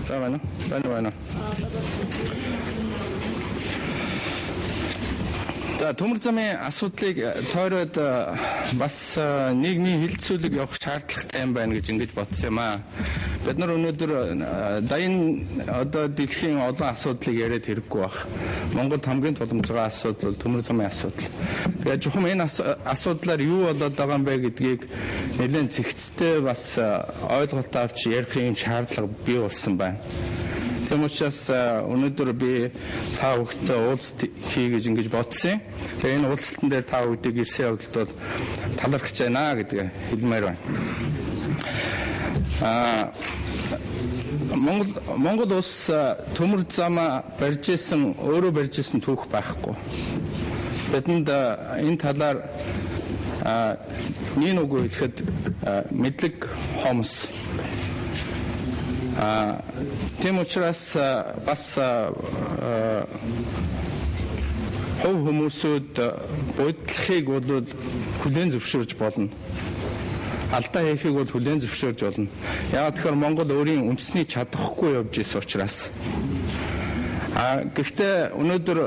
За байна уу? За төмөр замын асуудлыг тойроод бас нийгмийн хилцүүлэг явах шаардлагатай юм байна гэж ингэж бодсон юм аа. Бид нар өнөөдөр дайны одоо дэлхийн олон асуудлыг яриад хэрэггүй баг. Монголд хамгийн тулгамж байгаа асуудал бол төмөр замын асуудал. Тэгээд жухам энэ асуудлаар юу болоод байгаа юм бэ гэдгийг нэлээд зэгцтэй бас ойлголт авч ярих юм шаардлага бий болсон байна. Тийм учраас өнөөдөр би та бүхэндээ уулзалт хий гэж ингэж бодсон. Тэгээ энэ уулзалтан дээр та бүхэндээ ирсэн явдалд бол талархаж байна гэдгийг хэлмээр байна. Монгол улс төмөр замаа өөрөө барьж исэн түүх байхгүй. Бидэнд энэ талаар нэг үгээр хэлэхэд мэдлэг хомс. Тийм учраас бас хөв хүмүүсүүд бодлохыг бол хүлээн зөвшөөрж болно. Алдаа хийхийг бол хүлээн зөвшөөрж болно. Яагаад тэгэхээр Монгол өөрийн үндэсний чадахгүй явж исэн учраас. Гэхдээ өнөөдөр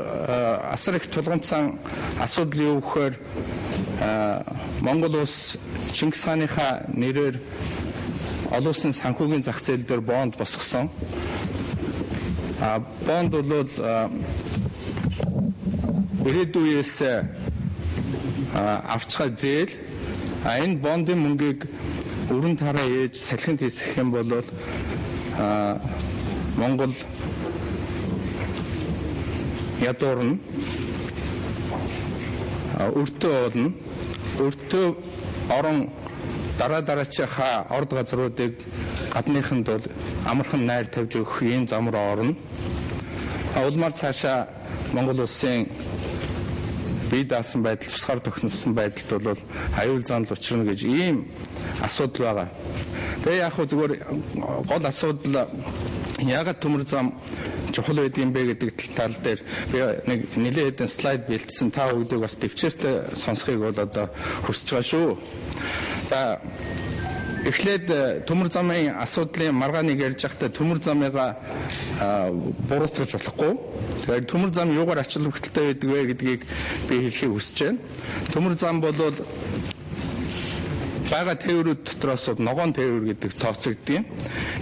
асар их тулгамцсан асуудал юу гэхээр Монгол улс Чингис хааныхаа нэрээр олон улсын санхүүгийн зах зээл дээр бонд босгосон. Бонд бол ирээдүйээс авчгаа зээл. Энэ бондын мөнгийг өрн тараа ээж салхинд хийсгэх юм бол Монгол ядуурна, өртөө болно. Өртөө орон дараачийнхаа орд газруудыг гадныханд бол амархан найр тавьж өгөх ийм зам руу орно. Улмаар цаашаа Монгол улсын бие даасан байдал, тусгаар тогтносон байдалд бол аюул занал учрна гэж ийм асуудал байгаа. Тэгээ яг хөө зүгээр гол асуудал яагаад төмөр зам чухал байд юм бэ гэдэг тал дээр би нэг нэлээд хэдэн слайд бэлдсэн. Та бүгдийг бас төвчээртэй сонсхийг бол одоо хүсэж байгаа шүү. За эхлээд төмөр замын асуудлын маргааныг ярьж байхдаа төмөр замыгаа буруутгаж болохгүй. Тэгэхээр төмөр зам юугаар ач холбогдолтой байдаг вэ гэдгийг би хэлхийг хүсэж байна. Төмөр зам бол бага тээврүүд дотроос ногоон тээвэр гэдэг тооцогддог юм.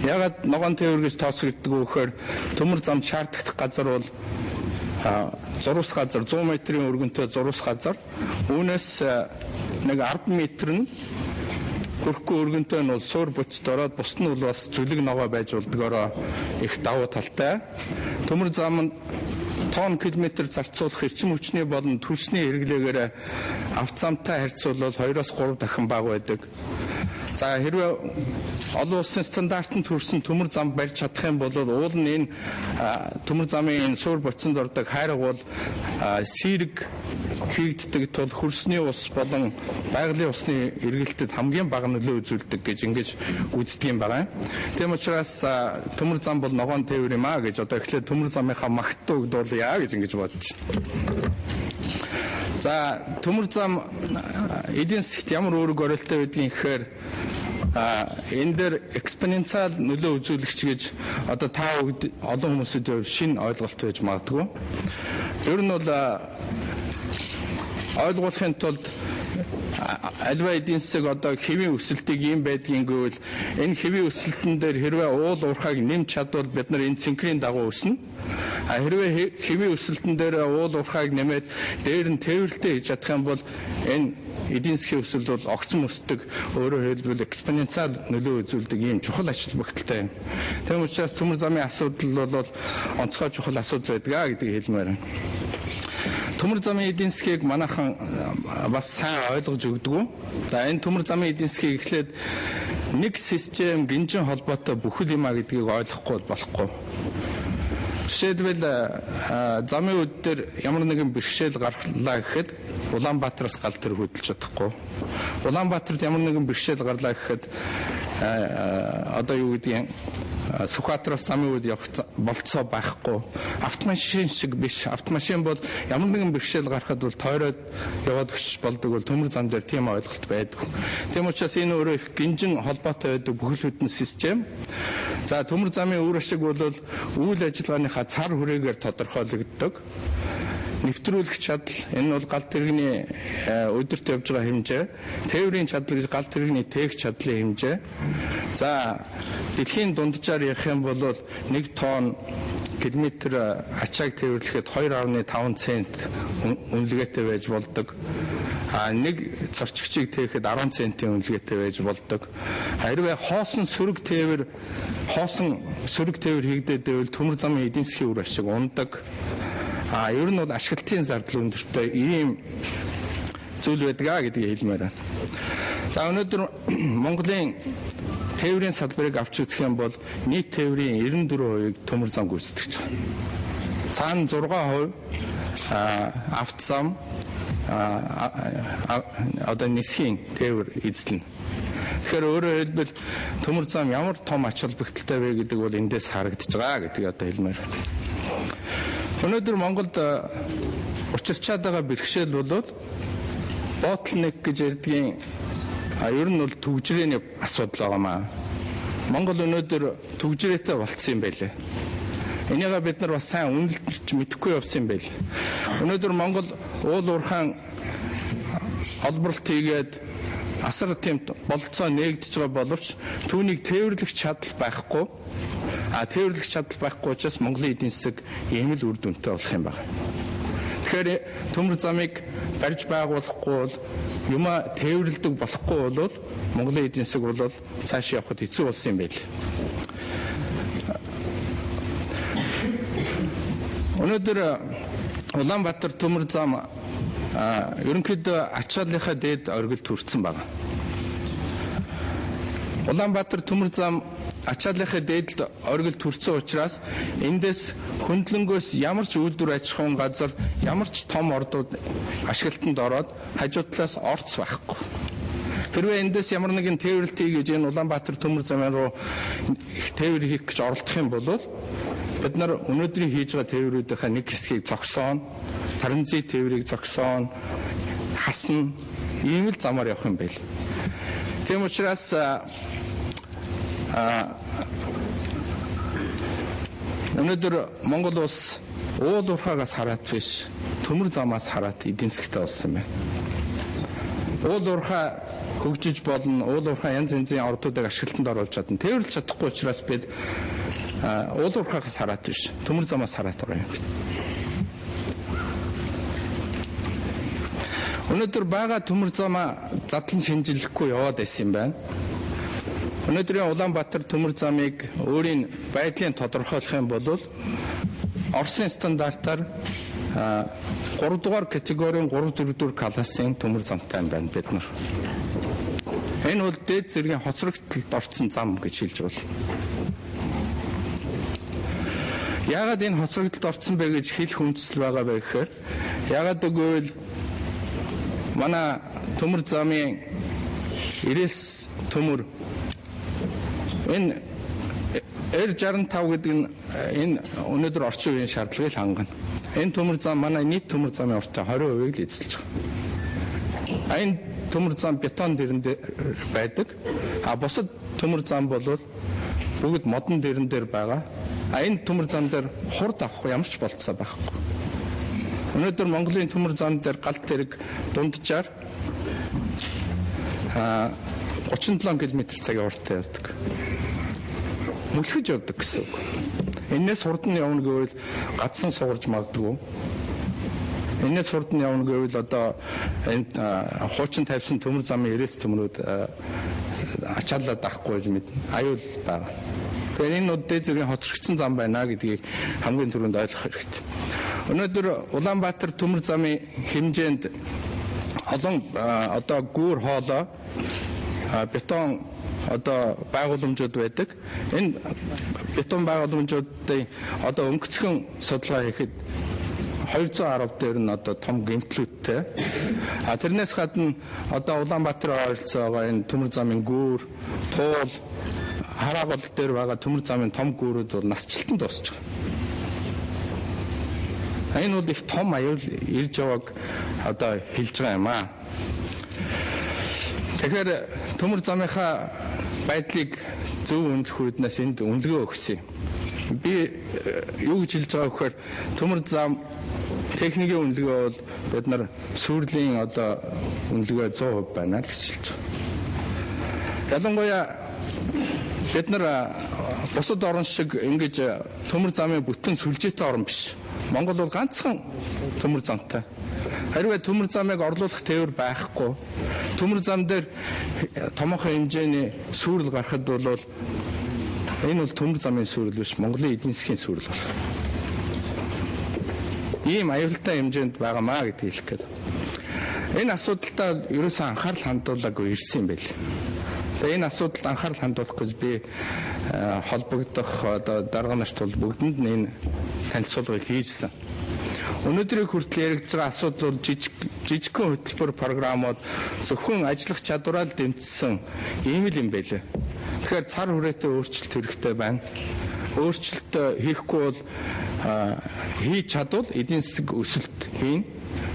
Ягаад ногоон тээвэр гэж тооцогддог вэ гэхээр төмөр зам шаардлагатай газар бол зурвас газар 100 метрийн өргөнтэй зурвас газар. Үүнээс нэг 10 метр нь хөрөхгүй өргөнтэй нь бол суур буцд ороод бусд нь бол бас зүлэг ногоо байж болдгоороо их давуу талтай. Төмөр зам тонн километр зарцуулах эрчим хүчний болон түлшний хэрэглээгээр автозамтай харьцуулбал 2-3 дахин бага байдаг. За хэрвээ олон улсын стандартанд хүрсэн төмөр зам барьж чадах юм бол уул нь энэ төмөр замын энэ суур буцанд ордог хайрга бол сэрэг хийгддэг тул хөрсний ус болон байгалийн усны эргэлтэд хамгийн бага нөлөө үзүүлдэг гэж ингэж үздэг юм байна. Тийм учраас төмөр зам бол ногоон тээвэр юм аа гэж одоо эхлээд төмөр замынхаа магтаа өгдүүлъя гэж ингэж бодож байна. За төмөр зам эдийн засгт ямар үүрэг оролттой байдгийг гэхээр энэ дээр экспоненциал нөлөө үзүүлэгч гэж одоо та олон хүмүүсийн шинэ ойлголт байж магадгүй. Ер нь бол ойлгуулахын тулд альва эдийн засаг одоо хэвийн өсөлтийг ийм байдгийг гэвэл энэ хэвийн өсөлтөн дээр хэрвээ уул уурхайг нэмж чадвал бид нар энэ цэнхрийн дагуу өснө. Хэрвээ хэвийн өсөлтөн дээр уул уурхайг нэмээд дээр нь тээвэрлэлтэй хийж чадах юм бол энэ эдийн засгийн өсөлт бол огцом өсдөг, өөрөөр хэлбэл экспоненциал нөлөө үзүүлдэг ийм чухал ач холбогдолтой юм. Тийм учраас төмөр замын асуудал бол онцгой чухал асуудал байдгаа гэдгийг хэлмээр байна. Төмөр замын эдийн засгийг манайхан бас сайн ойлгож өгдөг. За энэ төмөр замын эдийн засгийг эхлээд нэг систем гинжин холбоотой бүхэл юм а гэдгийг ойлгохгүй болохгүй. Жишээлбэл замын үд дээр ямар нэгэн бэрхшээл гарлаа гэхэд Улаанбаатараас гал тэр хөдөлж чадахгүй. Улаанбаатарт ямар нэгэн бэрхшээл гарлаа гэхэд одоо юу гэдгийг Сүхбаатараас замын үед явах болцоо байхгүй. Автомашин шиг биш. Автомашин бол ямар нэгэн бэрхшээл гарахад бол тойроод яваад өчж болдог бол төмөр зам дээр тийм ойлголт байдаг. Тийм учраас энэ өөрөө их гинжин холбоотой байдаг бүхэл бүтэн систем. За төмөр замын үр ашиг бол үйл ажиллагааныхаа цар хүрээгээр тодорхойлогддог. Нэвтрүүлэх чадал энэ бол галт тэрэгний өдөрт явж байгаа хэмжээ, тээврийн чадал гэж галт тэрэгний тээх чадлын хэмжээ. За дэлхийн дунджаар ярих юм бол 1 тонн километр ачааг тээвэрлэхэд 2.5 цент үнэлгээтэй байж болдог. Нэг зорчигчийг тээхэд 10 центийн үнэлгээтэй байж болдог. Хэрвээ хоосон сөрөг тээвэр хийгдээд байвал төмөр замын эдийн засгийн үр ашиг ундаг. Ер нь бол ашиглалтын зардал өндөртэй ийм зүйл байдгаа гэдгийг хэлмээр байна. За өнөөдөр Монголын тээврийн салбарыг авч үзэх юм бол нийт тээврийн 94%-ийг төмөр зам гүйцэтгэж байгаа. Цаана 6% автозам одоо нисхийн тээвэр эзлэнэ. Тэгэхээр өөрөөр хэлбэл төмөр зам ямар том ач холбогдолтой вэ гэдэг бол эндээс харагдаж байгаа гэдгийг одоо хэлмээр байна. Өнөөдөр Монголд учирчаад байгаа бэрхшээл бол ботлнек гэж ярьдгийн ер нь бол төгжрээний асуудал байгаамаа. Монгол өнөөдөр төгжрээтэй болцсон юм байлээ. Энийг бид нар бас сайн үнэлж мэдэхгүй явсан юм байл. Өнөөдөр Монгол уул уурхаан олборлт хийгээд асар тэмт бололцоо нээгдэж байгаа боловч түүнийг тээвэрлэх чадал байхгүй. Тээвэрлэх чадал байхгүй учраас Монголын эдийн засаг ийм л үр дүнтэй болох юм байна. Тэгэхээр төмөр замыг барьж байгуулахгүй бол юма тээвэрлдэг болохгүй бол Монголын эдийн засаг бол цааш явахд хэцүү болсон юм байл. Өнөөдөр Улаанбаатар төмөр зам ерөнхийдөө ачааллынхаа дээд оргилд хүрсэн байна. Улаанбаатар төмөр зам ачааллынхаа дээд оргилд хүрсэн учраас эндээс хөндлөнгөөс ямар ч үйлдвэр аж ахуйн газар, ямар ч том ордууд ашиглалтанд ороод хажуу талаас орц байхгүй. Хэрвээ эндээс ямар нэгэн тээвэрлэлт хийж энэ Улаанбаатар төмөр замын руу тээвэр хийх гэж оролдох юм бол бид нар өнөөдрийн хийж байгаа тээврүүдийнхаа нэг хэсгийг зогсооно, транзит тээврийг зогсооно, хасна, ийм л замаар явах юм байл. Тийм учраас өнөөдөр Монгол улс уул уурхаагаас хараад биш, төмөр замаас хараад эдийн засгтай болсон байна. Уул уурхай хөгжиж болно, уул уурхай янз янзын ордуудыг ашиглалтанд оруулж чадна. Тээвэрлэж чадахгүй учраас бид уул уурхайгаас хараад биш, төмөр замаас хараад байгаа юм. Өнөөдөр бага төмөр замаа задлан шинжилэхгүй яваад байсан юм байна. Өнөөдрийн Улаанбаатар төмөр замыг өөрийн байдлын тодорхойлох юм бол Оросын стандартаар 3 дугаар категорийн 3-4 дугаар классын төмөр замтай юм байна бид нар. Энэ бол дээд зэргийн хоцрогдолд орсон зам гэж хэлж байна. Яагаад энэ хоцрогдолд орсон бэ гэж хэлэх үндэслэл байгаа вэ гэхээр яагаад гэвэл манай төмөр замын 90 төмөр энэ R65 гэдэг нь энэ өнөөдөр орчин үеийн шаардлагыг хангана. Энэ төмөр зам манай нийт төмөр замын уртаа 20%-ийг л эзэлж байгаа. Энэ төмөр зам бетон дэрэн дээр байдаг. Бусад төмөр зам бол бүгд модон дэрэн дээр байгаа. Энэ төмөр зам дээр хурд авах ямар ч болцоо байхгүй. Өнөөдөр Монголын төмөр зам дээр галт тэрэг дунджаар 37 км/цагийн уртаа явдаг. Мүлхэж явдаг гэсэн үг. Энээс хурд нь явна гэвэл гадсан сугарж магадгүй. Энээс хурд нь явна гэвэл одоо энэ хуучин тавьсан төмөр замын 90 төмрүүд ачаалаад авахгүй гэж мэд аюул байгаа. Тэгэхээр энэ дээд зэргийн хоцрогдсон зам байна гэдгийг хамгийн түрүүнд ойлгох хэрэгтэй. Өнөөдөр Улаанбаатар төмөр замын хэмжээнд олон одоо гүүр хоолой бетон одоо байгууламжууд байдаг. Энэ бетон байгууламжуудын одоо өнгөцхөн судалгаа хийхэд 210 дээр нь одоо том гэмтлүүдтэй. Тэрнээс гадна одоо Улаанбаатарын ойролцоо байгаа энэ төмөр замын гүүр, туул, хараагуул дээр байгаа төмөр замын том гүүрүүд бол насжилтанд дуусч байгаа. Энэ бол их том аюул ирж явааг одоо хэлж байгаа юм аа. Тэгэхээр төмөр замынхаа байдлыг зөв үнэлэх үүднээс энд үнэлгээ өгсөн. Би юу гэж хэлж байгаа вэхээр төмөр зам техникийн үнэлгээ бол бид нар сүрлийн одоо үнэлгээ 100% байна л гэж хэлж байгаа. Ялангуяа бид нар бусад орн шиг ингэж төмөр замын бүтэн сүлжээтэй орн биш. Монгол бол ганцхан төмөр замтай. Харин төмөр замыг орлуулах тээвэр байхгүй. Төмөр зам дээр томоохон хэмжээний сүрэл гарахад бол энэ бол төмөр замын сүрэл биш, Монголын эдийн засгийн сүрэл байна. Ийм аюултай хэмжээнд байгаамаа гэдгийг хэлэх гээд. Энэ асуудалтай ерөөсөө анхаарал хандуулаагүй ирсэн юм байл. Тэгээ энэ асуудалд анхаарал хандуулах гэж би холбогдох одоо дарга нарт бол бүгдэнд нь энэ танилцуулгыг хийжсэн. Өнөөдрийн хүртэл яригдж байгаа асуудал бол жижигхэн хөтөлбөр програмууд зөвхөн ажиллах чадвараа л дэмжсэн ийм л юм байлээ. Тэгэхээр цар хүрээтэй өөрчлөлт хэрэгтэй байна. Өөрчлөлт хийхгүй бол хийж чадвал эдийн засаг өсөлт хийн.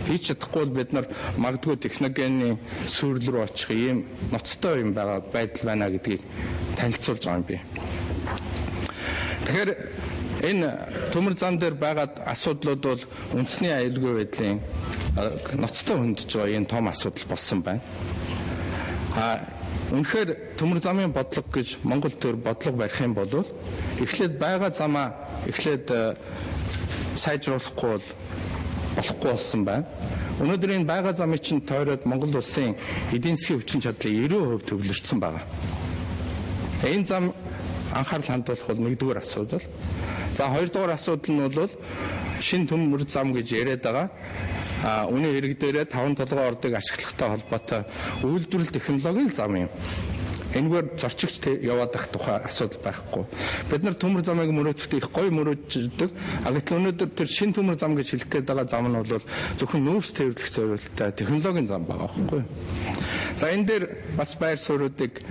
Хийж чадахгүй бол бид нар магадгүй технологийн сүрэл рүү очих ийм ноцтой юм байгаа байдал байна гэдгийг танилцуулж байгаа юм би. Тэгэхээр энэ төмөр зам дээр байгаа асуудлууд бол үндэсний аюулгүй байдлын ноцтой хөндөж байгаа энэ том асуудал болсон байна. Үнэхээр төмөр замын бодлого гэж Монгол төр бодлого барих юм бол эхлээд байгаа замаа эхлээд сайжруулахгүй болохгүй болсон байна. Өнөөдөр энэ байгаа замыг чинь тойроод Монгол улсын эдийн засгийн хүчин чадлыг 90% төвлөрсөн байна. Энэ зам анхаарал хандуулах бол нэгдүгээр асуудал. За хоёрдугаар асуудал нь бол шинэ төмөр зам гэж яриад байгаа. Үүний хэрэг дээрээ 5 толгой ордыг ашиглахтай холбоотой үйлдвэрлэл технологийн зам юм. Энэгээр зорчигч яваад ах тухай асуудал байхгүй. Бид нар төмөр замыг мөрөөдөлт их гоё мөрөөддөг. Гэтэл өнөөдөр тэр шинэ төмөр зам гэж хэлэх гээд байгаа зам нь бол зөвхөн нүүрс тээвэрлэх зорилттой технологийн зам байгаа байхгүй. За энэ дээр бас байр суурьуудыг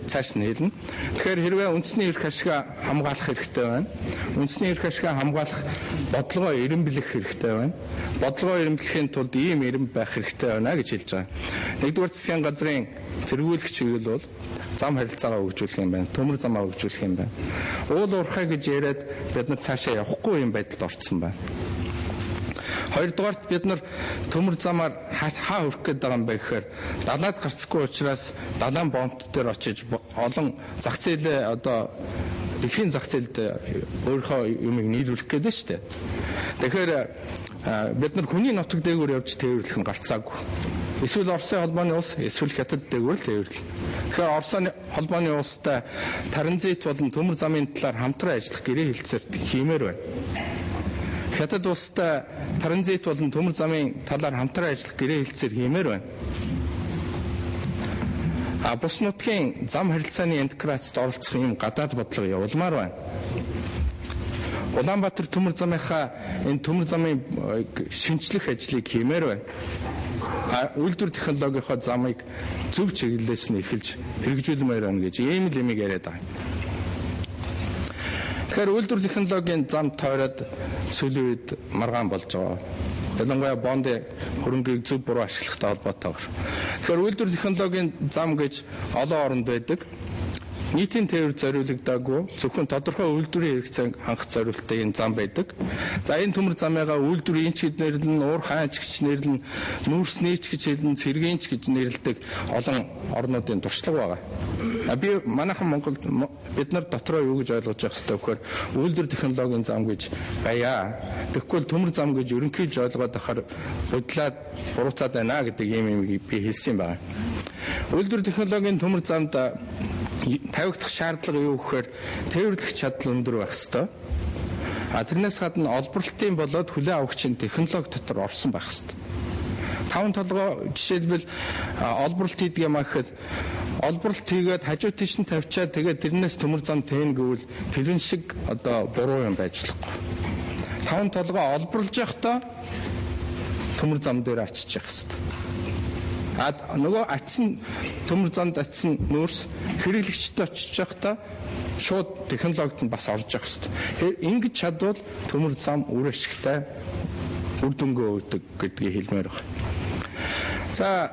цааш нь хэлнэ. Тэгэхээр хэрвээ үндэсний эрх ашгаа хамгаалах хэрэгтэй байна. Үндэсний эрх ашгаа хамгаалах бодлогоо эренблэх хэрэгтэй байна. Бодлогоо эренблэхийн тулд ийм эрең байх хэрэгтэй байна гэж хэлж байгаа. Нэгдүгээр засгийн газрын тэргүүлэгч үйл бол зам харилцаагаа хөгжүүлэх юм байна. Төмөр замаа хөгжүүлэх юм байна. Уул уурхай гэж яриад бид нар цаашаа явахгүй юм байдалд орсон байна. Хоёрдугаарт бид нар төмөр замаар хаа хүрэх гээд байгаа юм бэ гэхээр далаад гарцгүй учраас далайн бомбт дээр очиж олон зах зээлээ одоо дэлхийн зах зээлд өөрийнхөө юмыг нийлүүлэх гээд байна шүү дээ. Тэгэхээр бид нар хүний нутаг дээгүүр явж тээвэрлэх нь гарцаагүй. Эсвэл Оросын холбооны улс, эсвэл Хятад дээгүүр л тээвэрлэх. Тэгэхээр Оросын холбооны улстай транзит болон төмөр замын талаар хамтран ажиллах гэрээ хэлцээр хиймээр байна. Хятад улстай транзит болон төмөр замын талаар хамтран ажиллах гэрээ хэлцээр хиймээр байна. Бус нутгийн зам харилцааны интеграцид оролцох юм гадаад бодлого явуулмаар байна. Улаанбаатар төмөр замынхаа энэ төмөр замын шинжлэх ажлыг хиймээр байна. Үйлдвэр технологийнхоо замыг зөв чиглэлээс нь эхэлж хэрэгжүүлмээр байна гэж ийм л юмыг яриад байгаа. Тэгэхээр үйлдвэр технологийн зам тойроод сүүлийн үед маргаан болж байгаа. Ялангуяа бондын хөрөнгийг зөв буруу ашиглахтай холбоотойгоор. Тэгэхээр үйлдвэр технологийн зам гэж олон оронд байдаг. Нийтийн тээвэр зориулагдаагүй зөвхөн тодорхой үйлдвэрийн хэрэгцээг хангах зорилттой энэ зам байдаг. За энэ төмөр замыгаа үйлдвэрийн ч гэж нэрлэн, уур хаанч гэж нэрлэн, нүүрс нээч гэж хэлэн, цэргийнч гэж нэрлэдэг олон орнуудын туршлага байгаа. Би манайхан Монголд бид нар дотроо юу гэж ойлгож явах хэрэгтэй вэхээр үйлдвэр технологийн зам гэж байя. Тэгэхгүй төмөр зам гэж ерөнхийдж ойлгоод ахаар бодлоод буруутаад байна гэдэг юм би хэлсэн байна. Үйлдвэр технологийн төмөр замд тавигдах шаардлага юу гэхээр тээвэрлэх чадал өндөр байх ёстой. Тэрнээс гадна олборлтын болоод хүлээн авахчийн технологи дотор орсон байх ёстой. 5 толгой жишээлбэл олборлт хийдэг юм ахэд олборлт хийгээд хажуу тийш нь тавьчаад тэгээд тэрнээс төмөр зам teen гэвэл тэрэн шиг одоо буруу юм байж болохгүй. 5 толгой олборлж явахдаа төмөр зам дээр очиж явах ёстой. Нөгөө атсан төмөр замд атсан нүүрс хэрэглэгчтэй очиж явахдаа шууд технологид нь бас орж явах хэрэгтэй. Ингэж чадвал төмөр зам үр ашигтай үр дүнгээ өгдөг гэдгийг хэлмээр байна. За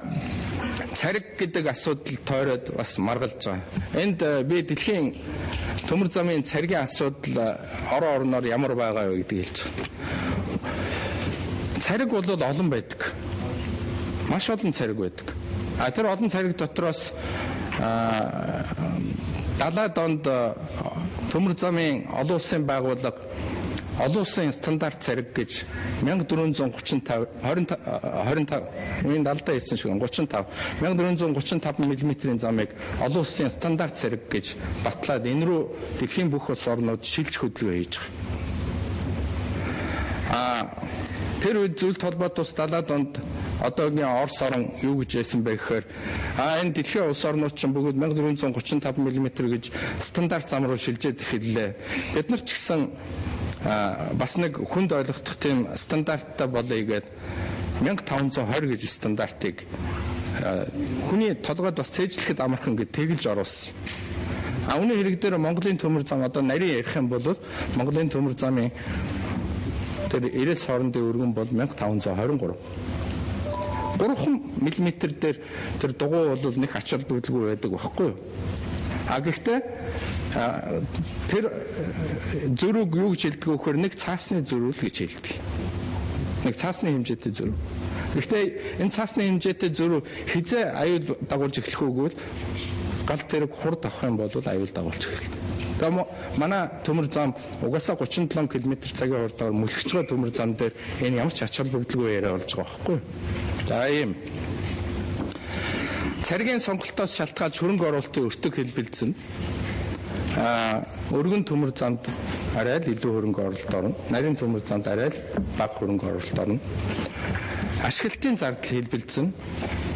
цариг гэдэг асуудал тойроод бас маргалж байгаа. Энд би дэлхийн төмөр замын царигийн асуудал орон орноор ямар байгаа вэ гэдгийг хэлж байгаа. Цариг бол олон байдаг. Маш олон цариг байдаг. Тэр олон цариг дотроос 70-ад онд төмөр замын олон улсын байгууллага олон улсын стандарт цариг гэж 1435 үеийн 79 шиг 1435 мм-ийн замыг олон улсын стандарт цариг гэж батлаад энэ рүү дэлхийн бүх улс орнууд шилж хөдөлгөөн хийж байгаа. Тэр үед зөвлөлт холбоот ус 70-ад онд одоогийн Орос орн юу гэж байсан бэ гэхээр энэ дэлхийн улс орнууд ч бүгд 1435 мм гэж стандарт зам руу шилжээд эхэллээ. Бид нар ч гэсэн бас нэг хүнд ойлгох тийм стандарттай болъё гэдэг 1520 гэж стандартыг хүний толгойд бас цээжлэхэд амархан гэж тэгэлж оруулсан. Үүний хэрэг дээр Монголын төмөр зам одоо нарийн ярих юм бол Монголын төмөр замын тэр 90-с хоорондын өргөн бол 1523. 3 мм дээр тэр дугуй бол нэг ач холбогдолгүй байдаг байхгүй юу? Гэхдээ тэр зөрүүг юу гэж хэлдэг вэ гэхээр нэг цаасны зөрүүл гэж хэлдэг. Нэг цаасны хэмжээтэй зөрүү. Гэхдээ энэ цаасны хэмжээтэй зөрүү хизээ аюул дагуулж эхлэх үгүй гал тэрэг хурд авах юм бол аюул дагуулж эхэлдэг. Тэгээ манай төмөр зам угаасаа 37 км/цагийн хурдаар мөлгөж байгаа төмөр зам дээр энэ ямар ч ач холбогдолгүй яриа болж байгаа байхгүй юу? За ийм царгийн сонголтоос шалтгаалж хөрөнгө оруулалтын өртөг хэлбэлзэн өргөн төмөр замд арай л илүү хөрөнгө оруулалт орно. Нарийн төмөр замд арай л бага хөрөнгө оруулалт орно. Ашиглалтын зардал хэлбэлзэн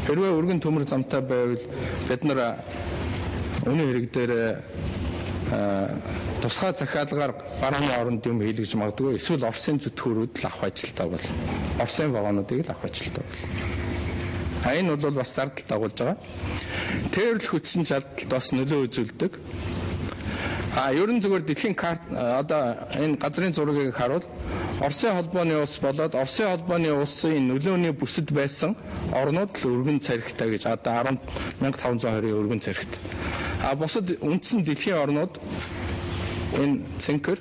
хэрвээ өргөн төмөр замтай байвал бид нар үүний хэрэг дээр тусгай захиалгаар барууны оронд юм хийлгэж магадгүй эсвэл Оросын зүтгүүрүүд л авах ажилтаа бол Оросын вагонуудыг л авах ажилтаа бол энэ бол бас зардал дагуулж байгаа. Тээвэрлэх хүчин чадалд бас нөлөө үзүүлдэг. Ерөн зүгээр дэлхийн карт одоо энэ газрын зургийг харуул Оросын холбооны улс болоод Оросын холбооны улсын нөлөөний бүсэд байсан орнууд л өргөн царигтай гэж одоо 1520 өргөн царигт. Бусад үндсэн дэлхийн орнууд энэ Цэнхэр,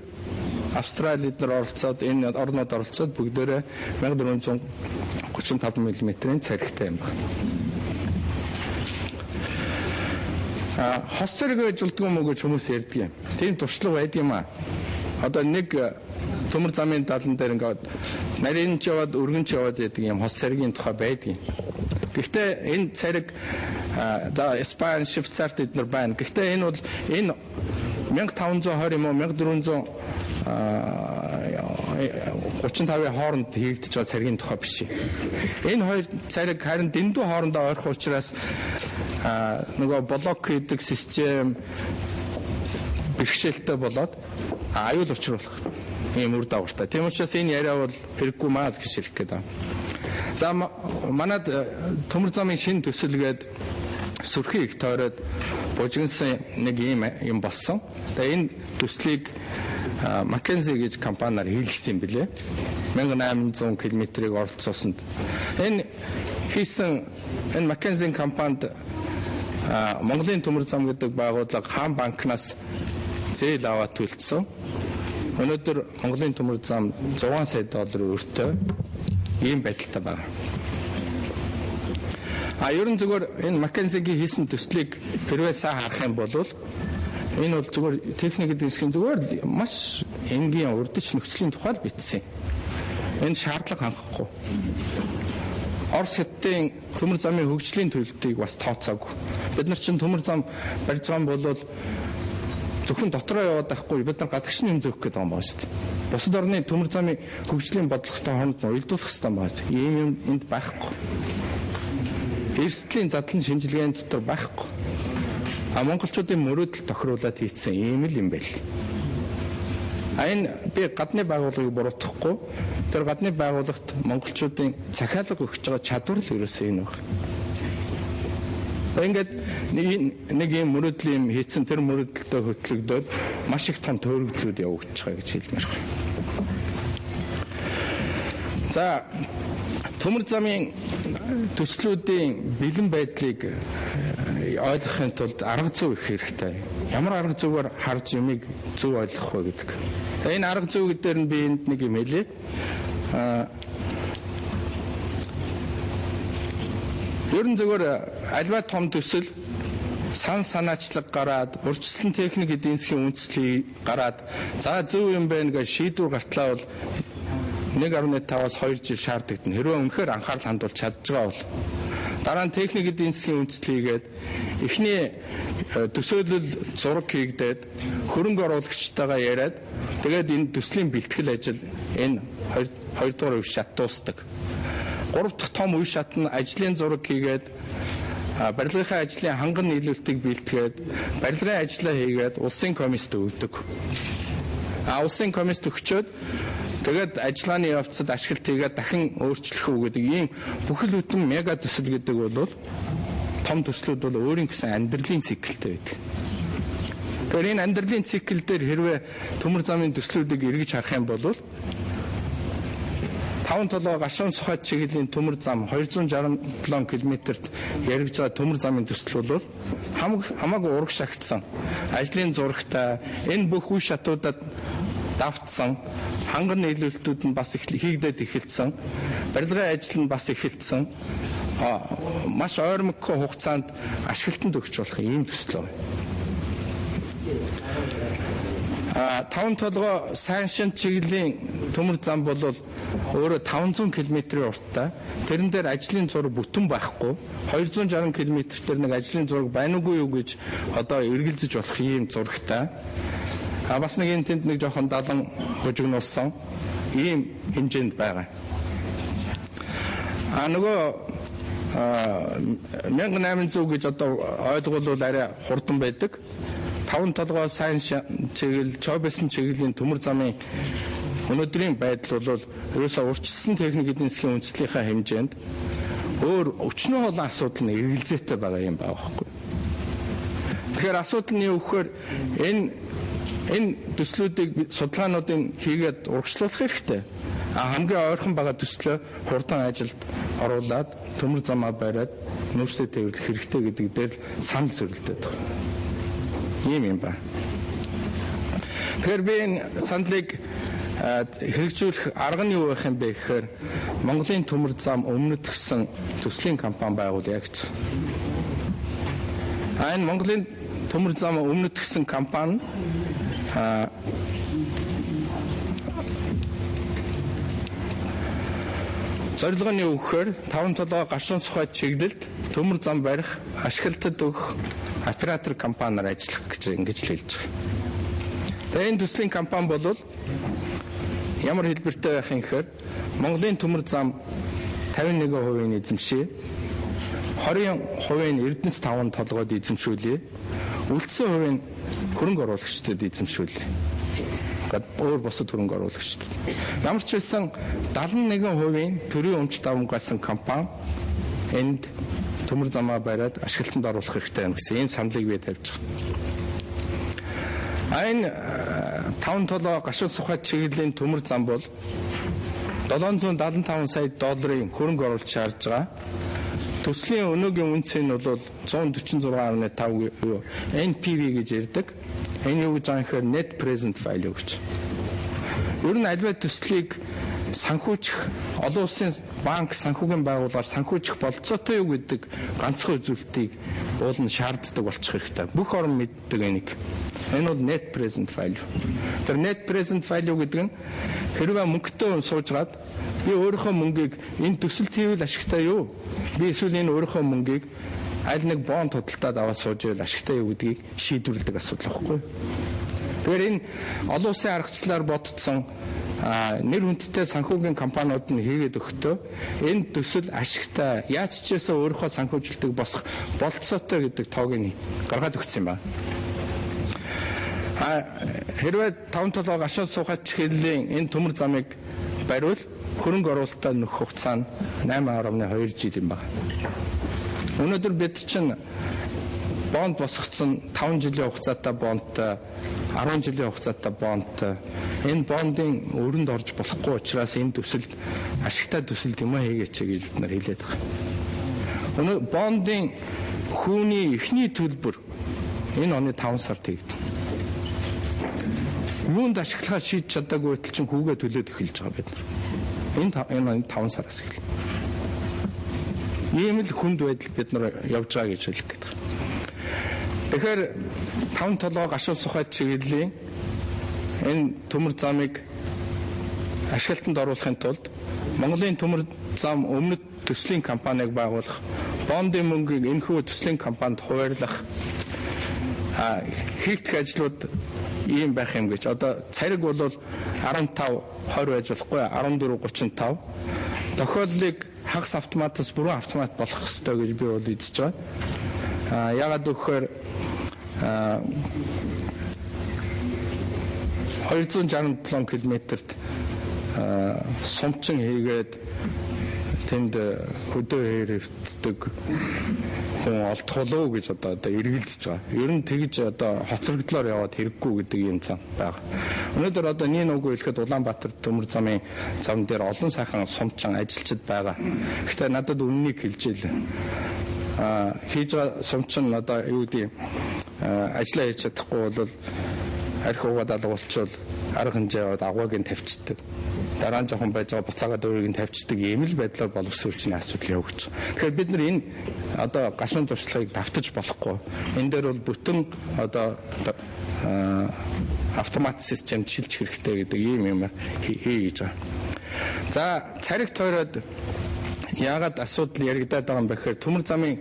Австрали эднэр оролцоод энэ орнууд оролцоод бүгдээрээ 1435 мм-ийн царигтай юм байна. Хос цариг гэж үлддэг юм уу гэж хүмүүс ярьдаг юм. Тийм туршлага байд юм аа. Одоо нэг төмөр замын далан дээр ингээд нарийн ч яваад өргөн ч яваад байдаг юм хос царигийн тухай байдаг юм. Гэхдээ энэ цариг за Испани, Швейцарт эднэр байна. Гэхдээ энэ бол энэ 1520 юм уу 1435-ийн хооронд хийгдэж байгаа царгийн тухай биш. Энэ хоёр цариг харин дэндүү хоорондоо ойрхон учраас нөгөө блок хийдэг систем бэрхшээлтэй болоод аюул учруулах ийм үр дагавартай. Тийм учраас энэ яриа бол хэрэггүй маа гэж хэлэх гээд байна. За манад төмөр замын шинэ төсөлгээд сүрхий их тойроод бужигнсан нэг юм болсон. Тэгээ энэ төслийг McKinsey гэж компаниар хийлгэсэн билээ. 1800 км-ийг оролцуулсанд. Энэ хийсэн энэ McKinsey компанид Монголын төмөр зам гэдэг байгууллага хаан банкнаас зээл аваад төлцсөн. Өнөөдөр Монголын төмөр зам 6 сая долларын өртөө ийм байдалтай байна. Ерөн зүгээр энэ McKinsey-гийн хийсэн төслийг хэрвээ сайн харах юм бол энэ бол зүгээр техник гэдэг нь зүгээр маш энгийн урдч нөхцөлийн тухай бичсэн. Энэ шаардлага хангахгүй. Орос хятадын төмөр замын хөгжлийн төлөвлөлтийг бас тооцоогүй. Бид нар чинь төмөр зам барьж байгаа юм бол зөвхөн дотроо яваад байхгүй бид нар гадагшны юм зөөх гэдэг юм байна шүү дээ. Бусад орны төмөр замын хөгжлийн бодлоготой хооронд уялдуулах хэрэгтэй байна. Ийм юм энд байхгүй. Эрсдлийн задлан шинжилгээний дотор байхгүй. Монголчуудын мөрөөдөл тохируулаад хийцэн ийм л юм байл. Энэ би гадны байгууллагыг буруутгахгүй. Тэр гадны байгууллагт монголчуудын захиалга өгч байгаа чадвар л ерөөсөө энэ байна. Ингээд нэг юм мөрөөдөл юм хийцэн тэр мөрөөдөлтөд хөтлөгдөөд маш их том төвөргөлүүд явагдаж байгаа гэж хэлмээр байна. За Төмөр замын төслүүдийн бэлэн байдлыг ойлгохын тулд арга зүй их хэрэгтэй. Ямар арга зүйгээр харж юмыг зөв ойлгох вэ гэдэг. Энэ арга зүй дээр нь би энд нэг юм хэлье. Ерөн зөвөр альва том төсөл санаачлаг гараад урьдчилсан техник эдийн засгийн үндэслэлийг гараад за зөв юм байна гэж шийдвэр гартлаа бол 1.5-аас 2 жил шаардлагдан. Хэрвээ үнэхээр анхаарал хандуулж чадж байгаа бол дараа нь техник эдийн засгийн үндэслэл хийгээд эхний төсөөлөл зураг хийгдээд хөрөнгө оруулагчтайгаа яриад тэгээд энэ төслийн бэлтгэл ажил энэ 2 дугаар үе шат дуустдаг. 3 дахь том үе шат нь ажлын зураг хийгээд барилгын ажлын ханган нийлүүлэлтийг бэлтгээд барилгын ажлаа хийгээд улсын комист өгдөг. Улсын комист өгчөөд тэгээд ажиллагааны явцад ашиглалт хийгээд дахин өөрчлөх үү гэдэг ийм бүхэл бүтэн мега төсөл гэдэг бол том төслүүд бол өөрийн гэсэн амьдралын циклтэй байдаг. Тэгэхээр энэ амьдралын цикл дээр хэрвээ төмөр замын төслүүдийг эргэж харах юм бол 5 толгой гашуун сухад чиглэлийн төмөр зам 267 км-т яригдж байгаа төмөр замын төсөл бол хамаагүй ураг шагтсан ажлын зурагтай энэ бүх үе шатуудад давтсан ханган нийлүүлэлтүүд нь бас хийгдээд эхэлсэн барилгын ажил нь бас эхэлсэн маш ойрмогхон хугацаанд ашиглалтанд өгч болох ийм төсөл байна. 5 толгой сайншин чиглэлийн төмөр зам бол өөрөө 500 км-ийн урттай. Тэрэн дээр ажлын зураг бүтэн байхгүй. 260 км дээр нэг ажлын зураг байна уугүй юу гэж одоо эргэлзэж болох ийм зурагтай. Бас нэг энэ тэнд нэг жоохон далан гожигнуулсан ийм хэмжээнд байгаа. Нөгөө 1800 гэж одоо ойлгол бол арай хурдан байдаг. 5 толгой сайн чиглэл, чойбсон чиглэлийн төмөр замын өнөөдрийн байдал бол ерөөсөө урьдчилсан техник эдийн засгийн үндэслэлийн хэмжээнд өөр өчнөө олон асуудал нь эргэлзээтэй байгаа юм байна байхгүй. Тэгэхээр асуудал нь юу гэхээр энэ төслүүдийг судалгаануудын хийгээд урагшлуулах хэрэгтэй. Хамгийн ойрхон байгаа төслөө хурдан ажилд оруулаад төмөр замаа бариад нүүрсээ тээвэрлэх хэрэгтэй гэдэг дээр санал зөвлөдөд байна. Ийм юм байна. Тэгэхээр би энэ саналыг хэрэгжүүлэх арга нь юу байх юм бэ гэхээр Монголын төмөр зам өмнөд гэсэн төслийн компани байгуулъя гэж. Энэ Монголын төмөр зам өмнөд гэсэн компани зорилго нь юу гэхээр 5 толгой гашуун сухай чиглэлд төмөр зам барих ашиглалтад өгөх оператор компаниар ажиллах гэж ингэж л хэлж байгаа. Тэгээ энэ төслийн компани бол ямар хэлбэртэй байх юм гэхээр Монголын төмөр зам 51% эзэмшээ, 20% нь Эрдэнэс 5 толгойд эзэмшүүлээ, үлдсэн хувь нь хөрөнгө оруулагчдад эзэмшүүлээ. Өөр бусад хөрөнгө оруулагчдад. Ямар ч байсан 71% төрийн өмч давмгайлсан компани энд төмөр замаа бариад ашиглалтанд оруулах хэрэгтэй юм гэсэн ийм саналыг би тавьж байгаа. Энэ 5 толгой гашуун сухай чиглэлийн төмөр зам бол 775 сая долларын хөрөнгө оруулалт шаардж байгаа. Төслийн өнөөгийн үнц нь бол 146.5 NPV гэж ярьдаг. Энэ юу гэж байгаа юм гэхээр net present value гэж. Ер нь альва төслийг санхүүжих олон улсын банк санхүүгийн байгууллагаар санхүүжих болцоотой юу гэдэг ганцхан үзүүлэлтийг уул нь шаарддаг болчих хэрэгтэй. Бүх орн мэддэг энийг. Энэ бол net present value. Тэр net present value гэдэг нь хэрвээ мөнгөтэй хүн суужгаад би өөрийнхөө мөнгийг энэ төсөлд хийвэл ашигтай юу? Би эсвэл энэ өөрийнхөө мөнгийг аль нэг бонд худалдаад аваад сууж ивэл ашигтай юу гэдгийг шийдвэрлэдэг асуудал байхгүй юу? Тэгэхээр энэ олон улсын аргачлалаар бодцсон нэр хүндтэй санхүүгийн компаниуд нь хийгээд өгөхдөө энэ төсөл ашигтай яаж ч гэсэн өөрийнхөө санхүүжилтийг босгох болцоотой гэдэг тоог нь гаргаад өгсөн юм байна. Хэрвээ 5 толгой гашуун сухай чиглэлийн энэ төмөр замыг бариул хөрөнгө оруулалтаа нөх хугацаа нь 8.2 жил юм байна. Өнөөдөр бид чинь бонд босгоцсон 5 жилийн хугацаатай бондтой 10 жилийн хугацаатай бондтой энэ бондын өрөнд орж болохгүй учраас энэ төсөлд ашигтай төсөл юм хийгээч гэж бид нар хэлээд байгаа. Өнөө бондын хүүний эхний төлбөр энэ оны 5 сард хийгдэнэ. Юунд ашиглахаа шийдэж чадаагүй байтал чинь хүүгээ төлөөд эхэлж байгаа бид нар. Энэ оны 5 сараас эхэлнэ. Ийм л хүнд байдал бид нар явж байгаа гэж хэлэх гээд байна. Тэгэхээр 5 толгой гашуун сухад чиглэлийн энэ төмөр замыг ашиглалтанд оруулахын тулд Монголын төмөр зам өмнөд төслийн компанийг байгуулах, бондын мөнгийг энэхүү төслийн компанид хуваарлах хийгдэх ажлууд ийм байх юм гэж. Одоо цариг бол 15-20 байж болохгүй 14-35 тохиолдлыг хагас автоматаас бүрэн автомат болох ёстой гэж би бол үзэж байгаа. Яагаад гэвэл 267 км-т сумчин хийгээд тэнд хөдөө хэвтдэг хүн олдхолоо гэж одоо эргэлзэж байгаа. Ер нь тэгж одоо хоцрогдлоор яваад хэрэггүй гэдэг юм цан байгаа. Өнөөдөр одоо нэг үгүй хэлэхэд Улаанбаатар төмөр замын зам дээр олон сайхан сумчин ажилчид байгаа. Гэхдээ надад үннийг хэлж ийлээ. Хийж байгаа сумчин одоо юу гэдэг ажиллаа хийж чадахгүй бол арх угаад алгуулчвал арга хэмжээ аваад агваг нь тавьчихдаг. Дараа нь жоохон байж байгаа буцаагаад өөрийг нь тавьчихдаг ийм л байдлаар боловсруучны асуудал явагдаж байгаа. Тэгэхээр бид нар энэ одоо гашуун туршлагыг давтаж болохгүй. Энэ дээр бол бүтэн одоо автомат системд шилжих хэрэгтэй гэдэг ийм юм хийж байгаа. За цариг тойроод яагаад асуудал яригадаад байгаа юм бэ гэхээр төмөр замын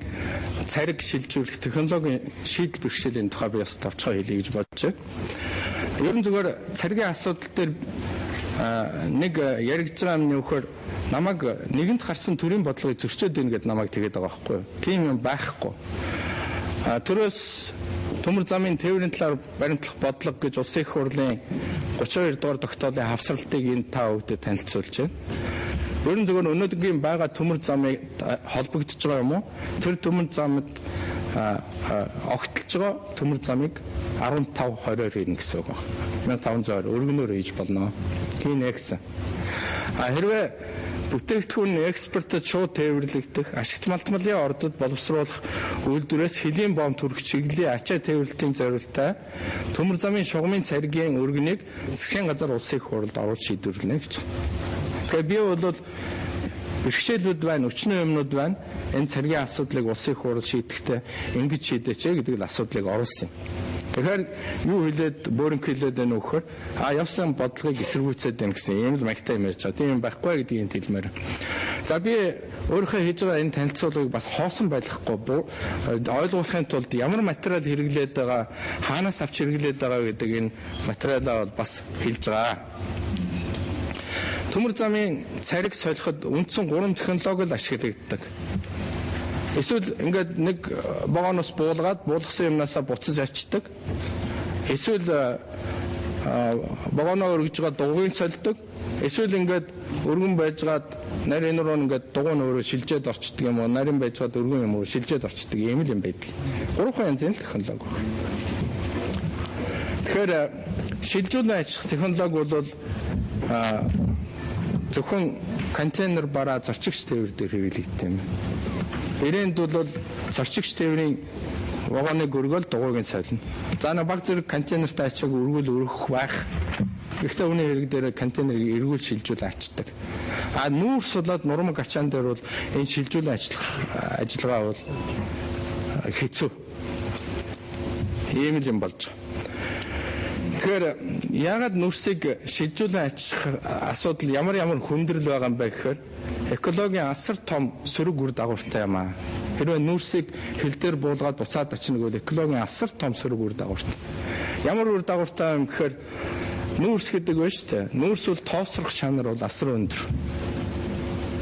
цариг шилжүүлэх технологийн шийдэл бэрхшээлийн тухай би бас товчхон хэлье гэж бодож байна. Ер нь зүгээр царгийн асуудал дээр нэг яригдж байгаа юм нөхөр намайг нэгэнт харсан төрийн бодлогыг зөрчөөд ийн гэд намайг тэгээд байгаа байхгүй юу? Тийм юм байхгүй. Төрөөс төмөр замын тээврийн талаар баримтлах бодлого гэж Улсын их хурлын 32 дугаар тогтоолын хавсралтыг энэ та бүхэнд танилцуулж байна. Ер нь зөвхөн өнөөдрийн байгаа төмөр замыг холбогдож байгаа юм уу? Тэр төмөр замд огтлж байгаа төмөр замыг 15-20-оор хийнэ гэсэн үг байна. 1520 өргөнөөр хийж болно. Хийнэ гэсэн. Хэрвээ бүтээгдэхүүн экспортод шууд тээвэрлэгдэх, ашигт малтмалын ордод боловсруулах үйлдвэрээс хөлийн бомб төрөх чиглэлийн ачаа тээвэрлэлтийн зорилттой төмөр замын шугамын царгийн өргөнийг засгийн газар улсын их хурлд оруулж шийдвэрлэнэ гэж. Тэгэхээр би бол бэрхшээлүүд байна, өчнөө юмнууд байна. Энэ царгийн асуудлыг улсын их хурл шийдэхдээ ингэж шийдээч гэдэг л асуудлыг оруулсан юм. Тэгэхээр юу хэлээд бөөрөнх хэлээд байна вэ гэхээр явсан бодлогыг эсэргүүцээд байна гэсэн ийм л маягтай юм ярьж байгаа. Тийм юм байхгүй гэдгийг хэлмээр. За би өөрийнхөө хийж байгаа энэ танилцуулгыг бас хоосон байлгахгүй ойлгуулахын тулд ямар материал хэрэглээд байгаа, хаанаас авч хэрэглээд байгаа гэдэг энэ материалаа бас хэлж байгаа. Төмөр замын цариг солиход үндсэн 3 технологи л ашиглагддаг. Эсвэл ингээд нэг вагоноос буулгасан юмнасаа буцаж ачдаг. Эсвэл вагоноо өргөж байгаа дугуйг сольдог. Эсвэл ингээд өргөн байжгаад нарийн руу ингээд дугуй нь өөрөө шилжээд орчдөг юм уу? Нарийн байжгаад өргөн юм уу шилжээд орчдөг ийм л юм байдал. 3 янзын технологи. Тэгэхээр шилжүүлэн ажиллах технологи бол зөвхөн контейнер бараа зорчигч тээвэр дээр хэрэглэгддэг юм. Ирээнд бол зорчигч тээврийн вагоныг өргөөл дугуйг нь сольно. За нэг баг зэрэг контейнертай ачааг өргөөл өргөх байх. Гэхдээ үүний хэрэг дээр контейнерыг эргүүл шилжүүл ачдаг. Нүүрс болоод нурмаг ачаан дээр бол энэ шилжүүлэн ажиллагаа бол хэцүү. Ийм л юм болж байгаа. Тэгэхээр яагаад нүрсийг шилжүүлэн ажиллах асуудал ямар хүндрэл байгаа юм бэ гэхээр экологийн асар том сөрөг үр дагавартай юм аа. Хэрвээ нүрсийг хил дээр буулгаад буцаад очно гэвэл экологийн асар том сөрөг үр дагавартай. Ямар үр дагавартай юм гэхээр нүүрс гэдэг байна шүү дээ. Нүүрс бол тоосрох чанар бол асар өндөр.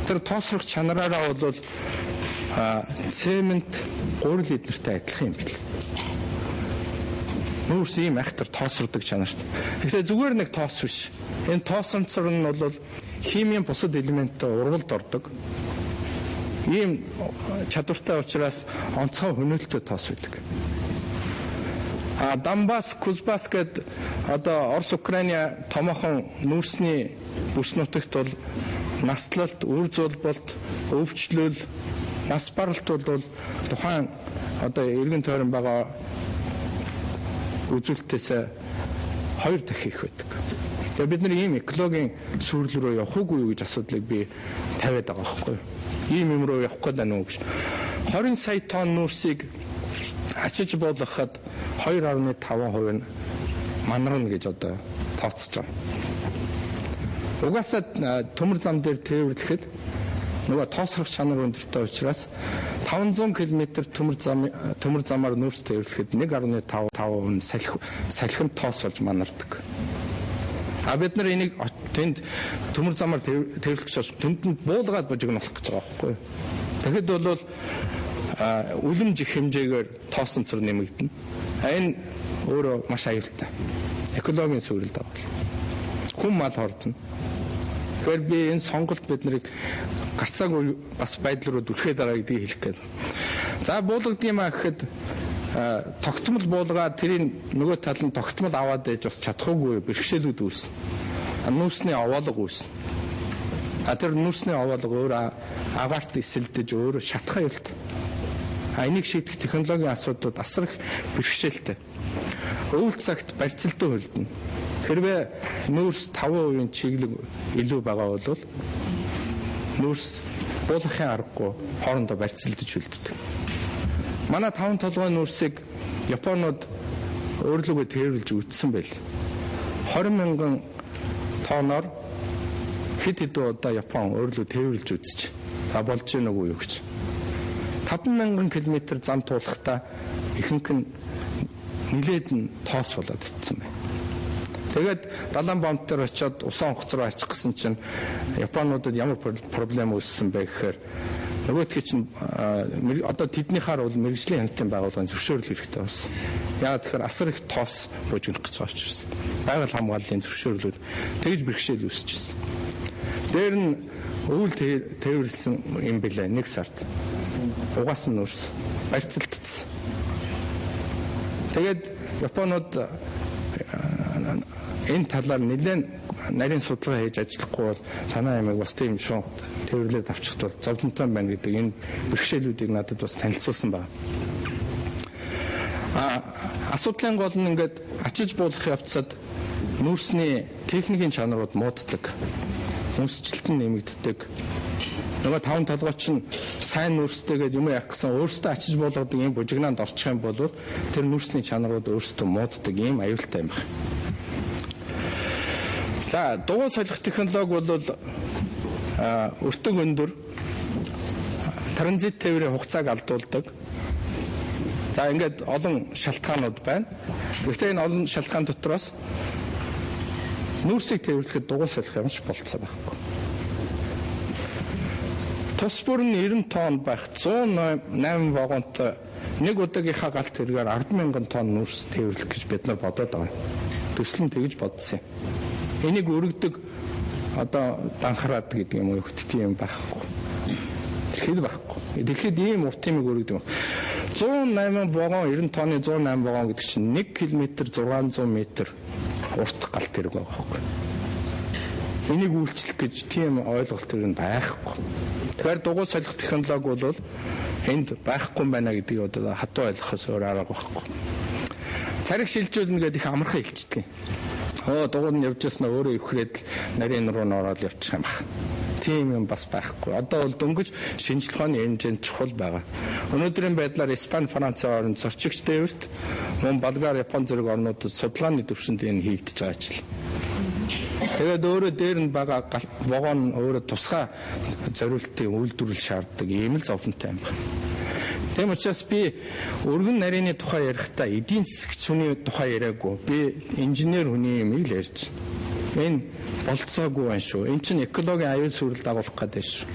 Тэр тоосрох чанараараа бол цемент 3 литртэй адилхан юм бэл. Нүүрс ийм айхтар тоосрдог чанартай. Тэгэхээр зүгээр нэг тоос биш. Энэ тоосонцор нь бол химийн бусад элементтэй урвалд ордог. Ийм чадвартай учраас онцгой хөнөөлтөй тоос байдаг. Донбасс, Кузбасс гэд одоо Орос Украины томоохон нүүрсний бүс нутагт бол наслалт, үр зулбалт, өвчлөл, нас баралт бол тухайн одоо эргэн тойрон байгаа үзүүлэлтээс 2 дахин их байдаг. Тэгээ бид нар ийм экологийн сүрэл рүү явах уугүй юу гэж асуудлыг би тавиад байгаа байхгүй юу? Ийм юм руу явах гээд байна уу гэж. 20 сая тонн нүүрсийг ачиж болгоход 2.5% нь манарна гэж одоо тооцож байгаа. Угаасаа төмөр зам дээр тээвэрлэхэд нөгөө тоосрох чанар өндөртэй учраас 500 км төмөр замаар нүүрс тээвэрлэхэд 1.5% нь салхинд тоос болж манардаг. Бид нар энийг тэнд төмөр замаар тээвэрлэх гэж тэнд буулгаад божигнуулах гэж байгаа байхгүй юу? Тэгэхэд бол үлэмж их хэмжээгээр тоосонцор нэмэгдэнэ. Энэ өөрөө маш аюултай. Экологийн сүрэлд байгаа. Хүн мал хордно. Тэгэхээр би энэ сонголт биднийг гарцаагүй бас байдал руу дүрхээд байгаа гэдгийг хэлэх гээд. За буулгадığımаа гэхэд тогтмол буулгаад тэрийн нөгөө тал нь тогтмол аваад ээж бас чадахгүй бэрхшээлүүд үүснэ. Нүүрсний овоолго үүснэ. Тэр нүүрсний овоолго өөр агаарт эсэлдэж өөр шатах аюултай. Энийг шийдэх технологийн асуудлууд асар их бэрхшээлтэй. Өвөл цагт барьцалтай хөлдөнө. Хэрвээ нүүрс 5% чиглэг илүү байгаа бол нүүрс буулгахын аргагүй хоорондоо барьцалдаж хөлддөг. Манай 5 толгой нүүрсийг Японууд өөрлөгөө тээвэрлж үтсэн байл. 20,000 тонноор хэд хэдэн удаа Япон өөрлөгөө тээвэрлж үтсэж болж гэнэ үгүй юу гэж. 5,000 км зам туулахдаа ихэнх нь нилээд нь тоос болоод ицсэн байна. Тэгээд далайн бомб дээр очиод усан онгоц руу ачих гэсэн чинь Японуудад ямар проблем үүссэн бэ гэхээр нөгөөдхий чинь одоо тэднийхаар бол мэргэжлийн хяналтын байгууллагын зөвшөөрөл хэрэгтэй болсон. Яагаад тэгэхээр асар их тоос бужигнах гэж байгаа учраас. Байгаль хамгааллын зөвшөөрлүүд тэгж бэрхшээл үүсчихсэн. Дээр нь өвөл тээвэрлсэн юм билээ 1 сард. Угаасан нүүрс барьцалтцсан. Тэгээд Японууд энэ талаар нэлээд нарийн судалгаа хийж ажиллахгүй бол танай ямиг бас тийм шууд тээвэрлээд авчихд бол зовлонтой байна гэдэг энэ бэрхшээлүүдийг надад бас танилцуулсан байна. Асуудлын гол нь ингээд ачиж буулгах явцад нүүрсний техникийн чанарууд мууддаг. Хүнсчлэлт нь нэмэгддэг. Нөгөө 5 толгой чинь сайн нүүрстэйгээд юм яах гэсэн өөрөөсөө ачиж буулгадаг юм бужигнаанд орчих юм бол тэр нүүрсний чанарууд өөрөөсөө мууддаг юм аюултай юм байна. За дугуй солих технологи бол өртөг өндөр транзит тээврийн хугацааг алдуулдаг. За ингээд олон шалтгаанууд байна. Гэхдээ энэ олон шалтгаан дотроос нүүрсийг тээвэрлэхэд дугуй солих юмш болцсон байхгүй. Тус бүр нь 90 тонн байх 108 вагонтой нэг удаагийнхаа галт хэрэгээр 10,000 тонн нүүрс тээвэрлэх гэж бид нар бодоод байгаа. Төсөл нь тэгж бодсон юм. Энийг өргөдөг одоо данхраад гэдэг юм уу тийм байхгүй. Тэгэхэд байхгүй. Тэгэхэд ийм урт юмыг өргөдөг. 108 вагон 90 тонны 108 вагон гэдэг чинь 1 км 600 м урт галт хэрэг байгаа байхгүй. Энийг үйлчлэх гэж тийм ойлголт төрн байхгүй. Тэгэхээр дугуй солих технологи бол энд байхгүй байна гэдгийг одоо хатуу ойлгохоос өөр арга байхгүй. Цариг шилжүүлнэ гэдэг их амархан хэлцдэг. Дугуй нь явж яснаа өөрөө өвхрээд нарийн руу ороод явчих юм байна. Тийм юм бас байхгүй. Одоо бол дөнгөж шинжлэх ухааны хэмжээнд чухал байгаа. Өнөөдрийн байдлаар Испани, Франц орнд зорчигч тээвэрт мөн Болгар, Япон зэрэг орнуудад судалгааны төвшөнд энэ хийгдэж байгаа ажил. Тэгээд өөрөө дээр нь байгаа вагон өөрөө тусгай зориултын үйлдвэрлэл шаарддаг ийм л зовлонтой юм байна. Тийм учраас би өргөн нарийн тухай ярихдаа эдийн засагч хүний тухай яриаггүй. Би инженер хүний юм ил ярьж байна. Энэ болцоогүй байна шүү. Эн чинь экологийн аюул сүрэл дагуулах гэдэг шүү.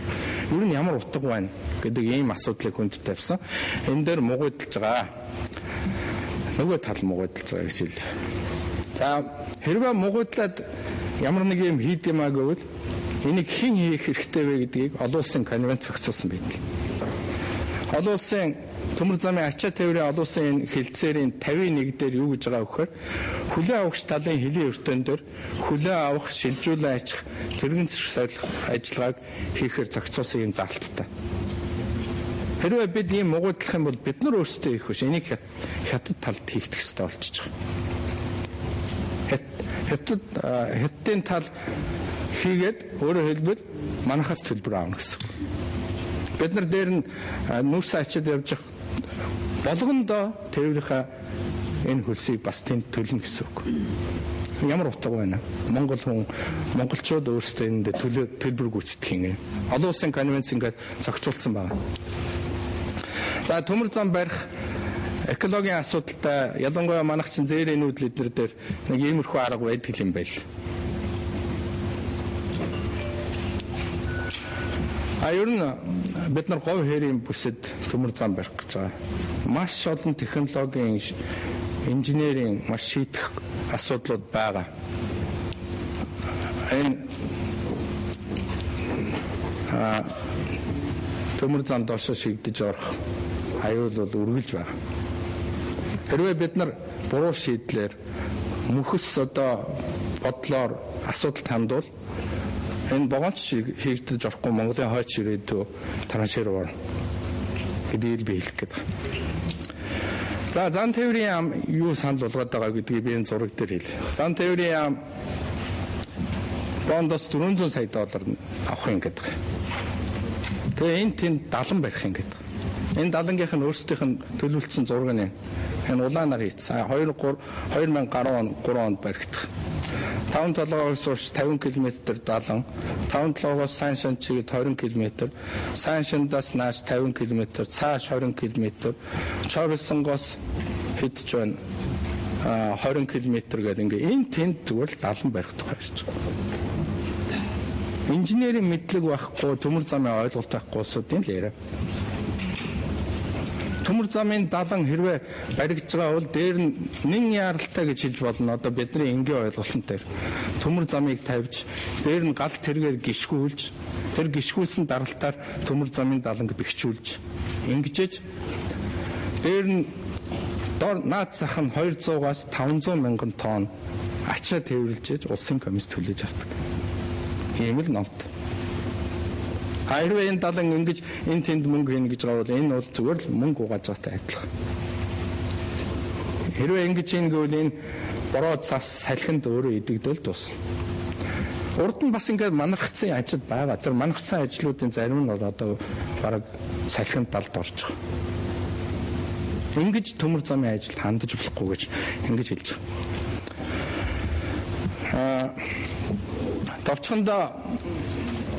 Ер нь ямар утга байна гэдэг ийм асуудлыг хүнд тавьсан. Энэ дээр мугуйдалж байгаа. Нөгөө тал мугуйдалж байгаа гэж хэл. За хэрвээ мугуйдлаад ямар нэг юм хийд юмаа гэвэл энийг хэн хийх хэрэгтэй вэ гэдгийг олон улсын конвенц зохицуулсан байдаг. Олон улсын төмөр замын ачаа тээврийн олон улсын хилцээрийн 51 дээр юу гэж байгаа вэ гэхээр хүлээн авагч талын хилийн өртөн дээр хүлээн авах, шилжүүлэн ачих, тэрэгэн зэрэг ажиллагааг хийхээр зохицуулсан юм залттай. Хэрвээ бид ийм муугуудлах юм бол бид нар өөрсдөө их биш энийг хятад талд хийх хэрэгтэй болчихж байгаа. Хятадын тал хийгээд өөрөөр хэлбэл манахаас төлбөр аавна гэсэн. Бид нар дээр нь нүүрс ачаад явж болгондоо тээврийнхаа энэ хөлсийг бас тэнд төлнө гэсэн үг. Ямар утга байна? Монголчууд өөрсдөө энд төлбөр гүйцэтгэх юм. Олон улсын конвенц ингээд зохицуулсан байна. За төмөр зам барих экологийн асуудалтай ялангуяа манайх чинь зээрэнүүд лидер дээр нэг иймэрхүү арга байдаг юм байл. Ер нь бид нар говь хэрийн бүсэд төмөр зам барих гэж байгаа. Маш олон технологийн, инженерийн маш шийдэх асуудлууд байгаа. Энэ төмөр зам доош шигдэж орох аюул бол үргэлж байгаа. Хэрвээ бид нар буруу шийдлэр мөхс одоо бодлоор асуудалд хандвал энэ богоноч шийдэж орохгүй Монголын хойч ирээдүй траншир орно гэдгийг би хэлэх гээд байна. За зам тээврийн яам юу санал болгоод байгаа гэдгийг би энэ зураг дээр хэлье. Зам тээврийн яам бондоос $400 сая авах юм гээд байна. Тэгээ энэ тэнд далан барих юм гээд байна. Энэ далангийнх нь өөрсдийнх нь төлөвлөсөн зураг нь энэ улаанаар хийсэн. 2013 онд баригдах. 5 толгоос урш 50 км далан, 5 толгоос сайн шин чигэд 20 км, сайн шиндаас нааш 50 км, цааш 20 км, Чорлсонгоос хэдж байна 20 км гэдэг ингээ энэ тэнд зүгээр л далан барих тухай шүү дээ. Инженерийн мэдлэг байхгүй, төмөр замын ойлголт байхгүй улсуудын л яриа. Төмөр замын далан хэрвээ баригдж байгаа бол дээр нь нэн яаралтай гэж хэлж болно. Одоо бидний энгийн ойлголтын дээр төмөр замыг тавьж дээр нь гал тэргээр гიშгүүлж тэр гიშгүүлсэн даралтаар төмөр замын даланг бэхжүүлж ингэжэж дээр нь дор наад зах нь 200-аас 500 мянган тонн ачаа тээвэрлжээж улсын комисс төлөж авдаг. Ийм л номт. Хэрвээ энэ далан ингэж энэ тэнд мөнгө хийнэ гэж байгаа бол энэ бол зүгээр л мөнгө угааж байгаатай адилхан. Хэрвээ ингэж хийнэ гэвэл энэ бороо цас салхинд өөрөө идэгдэл дуусна. Урд нь бас ингээд манархцсан ажил байгаа. Тэр манархцсан ажлуудын зарим нь бол одоо бараг салхинд далд орж байгаа. Ингэж төмөр замын ажилд хандаж болохгүй гэж ингэж хэлж байгаа. Товчхондоо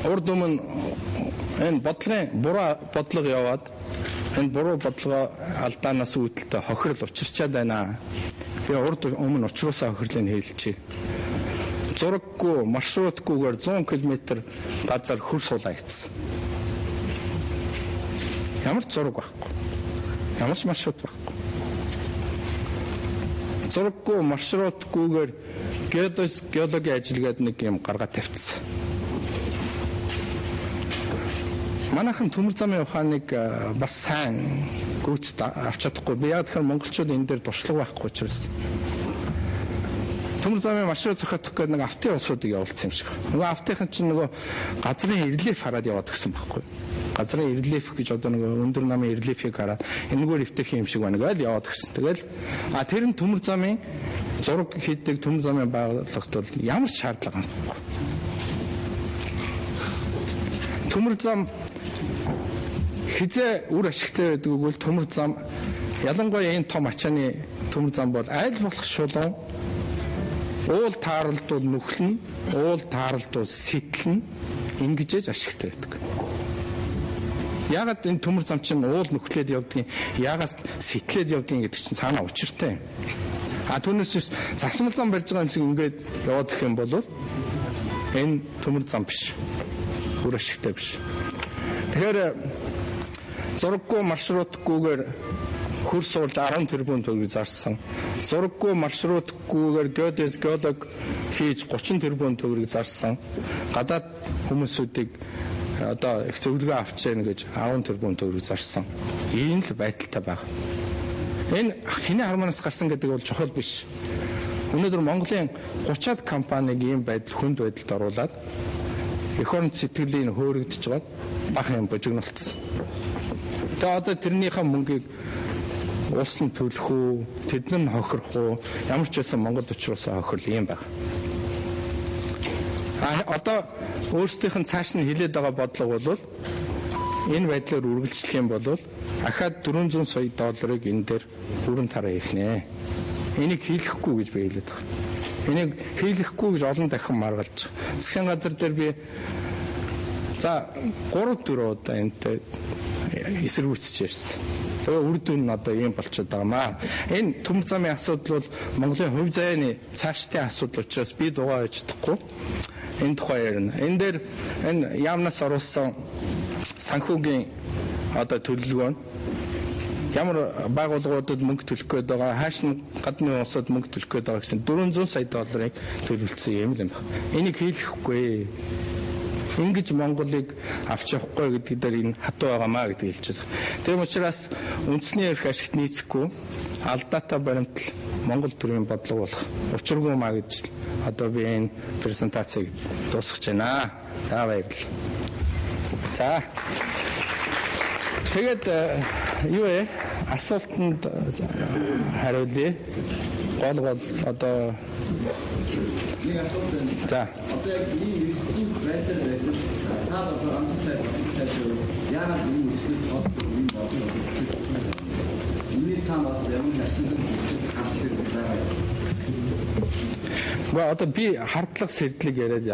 урд өмнө энэ бодлогын буруу бодлого яваад энэ буруу бодлогоо алдаанаас үүдэлтэй хохирол учирчаад байна. Би урд өмнө учруулсан хохирлыг хэлчихье. Зураггүй, маршрутгүйгээр 100 км газар хөр суулаа ийцсэн. Ямар ч зураг байхгүй. Ямар ч маршрут байхгүй. Зураггүй, маршрутгүйгээр геологийн ажил гэдэг нэг юм гаргаад тавьчихсан. Манайхан төмөр замын ухааныг бас сайн гүйцэд авч чадахгүй. Би яг тэгэхээр монголчууд энэ дээр дуршлаг байхгүй учраас төмөр замын маршрут зохиодох гэдэг нэг автын улсуудыг явуулсан юм шиг. Нөгөө автынхан чинь нөгөө газрын рельеф хараад яваад гисэн байхгүй. Газрын рельеф гэж одоо нөгөө өндөр намын рельефийг хараад энэгээр эвтэх юм шиг байна гэж яваад гисэн. Тэгэл тэр нь төмөр замын зураг хийдэг төмөр замын байгууллагт бол ямар ч шаардлага байхгүй. Төмөр зам хизээ үр ашигтай байдаг бол төмөр зам ялангуяа энэ том ачааны төмөр зам бол аль болох шулуун уул тааралдуул нүхлэн уул тааралдуул сэтэлнэ ингэж ашигтай байдаг. Яагаад энэ төмөр зам чинь уул нүхлээд явдгийг яагаад сэтлээд явдгийг гэдэг чинь цаана учиртай. Түүнээс засмал зам барьж байгаа юмсыг ингээд яваад гэх юм бол энэ төмөр зам биш. Үр ашигтай биш. Тэгэхээр зураггүй маршрутгүйгээр хөрс суулж 10 тэрбум төгрөг зарсан. Зураггүй маршрутгүйгээр геолог хийж 30 тэрбум төгрөг зарсан. Гадаад хүмүүсүүдийг одоо их зөвлөгөө авч яана гэж 10 тэрбум төгрөг зарсан. Ийм л байдалтай байна. Энэ хэний харманаас гарсан гэдэг бол чухал биш. Өнөөдөр Монголын 30-аад компаниг ийм байдал хүнд байдалд оруулаад эх орон сэтгэлийн хөөрөгдөж байгаа бах юм божигнолцсон. Тэгээ одоо тэрнийхээ мөнгийг улс нь төлөх үү, тэд нар хохирох уу, ямар ч байсан Монгол очроосоо хохирол юм байна. Одоо өөрсдийнх нь цааш нь хилээд байгаа бодлого бол энэ байдлаар үргэлжлэх юм бол ахаад 400 сая долларыг энэ дээр бүрэн тараа хийх нэ. Энийг хийлэхгүй гэж би хэлээд байгаа. Энийг хийлэхгүй гэж олон дахин маргалж. Засгийн газар дээр би за 3-4 удаа энэтэй эсэргүүцэж ярьсан. Тэгээ үр дүн нь одоо ийм болчиход байгаамаа. Энэ төмөр замын асуудал бол Монголын хувь заяаны цаашдын асуудал учраас би дугаа хийж чадахгүй. Энэ тухай ярина. Энэ дээр энэ яамнаас оруулсан санхүүгийн одоо төлөвлөгөө нь ямар байгууллагуудад мөнгө төлөх гээд байгаа, хааш нь гадны улсад мөнгө төлөх гээд байгаа гэсэн 400 сая долларыг төлөвлөсөн юм байна. Энийг хийлэхгүй. Ингэж Монголыг авч явахгүй гэдэг дээр энэ хатуу байгаамаа гэдэг хэлж байгаа. Тийм учраас үндэсний эрх ашигт нийцэхгүй алдаатай баримтал Монгол төрийн бодлого болох учиргүй маа гэж одоо би энэ презентацийг дуусгаж байна. За баярлалаа. За тэгээд юу вэ? Асуултанд хариулъя. Гол одоо нэг асуулт байна. За. Одоо яг ийм эрсдэл прайсер байдаг. Цаад одоо ансаг сайд яагаад ийм эрсдэл тодорхой юм болов уу? Миний цаанаас ямар ашиглан хандсан байгаа юм. Одоо би хардлага сэрдлэг яриад